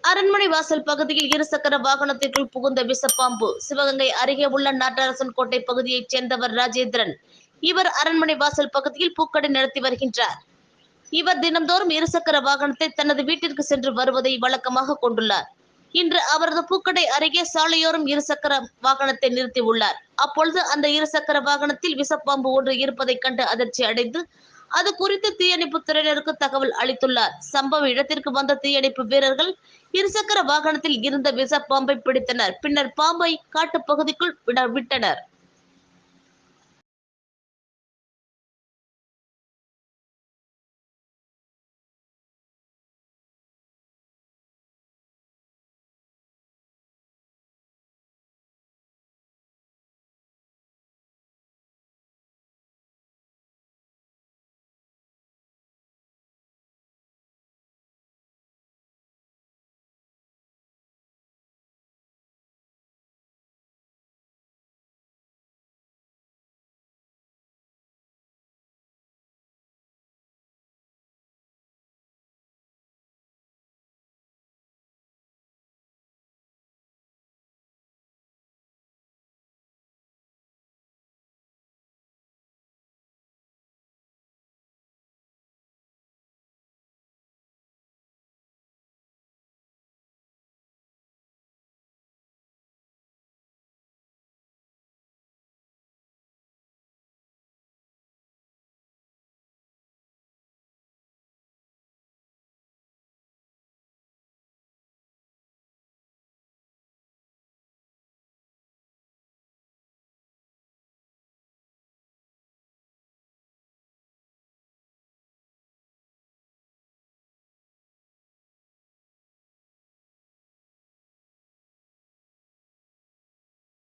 அரண்மனை வாசல் பகுதியில் இருசக்கர வாகனத்திற்குள் புகுந்த விஷப்பாம்பு. சிவகங்கை அருகே உள்ள நாட்டரசன் கோட்டை பகுதியைச் சேர்ந்தவர் ராஜேந்திரன். இவர் அரண்மனை வாசல் பகுதியில் பூக்கடை நடத்தி வருகின்றார். இவர் தினம்தோறும் இருசக்கர வாகனத்தை தனது வீட்டிற்கு சென்று வருவதை வழக்கமாக கொண்டுள்ளார். இன்று அவரது பூக்கடை அருகே சாலையோரம் இருசக்கர வாகனத்தை நிறுத்தி உள்ளார். அப்பொழுது அந்த இருசக்கர வாகனத்தில் விஷப்பாம்பு ஒன்று இருப்பதைக் கண்டு அதிர்ச்சி அடைந்து அது குறித்து தீயணைப்பு துறையினருக்கு தகவல் அளித்துள்ளார். சம்பவ இடத்திற்கு வந்த தீயணைப்பு வீரர்கள் இருசக்கர வாகனத்தில் இருந்த விஷப்பாம்பை பிடித்தனர். பின்னர் பாம்பை காட்டுப் பகுதிக்குள் விட்டனர்.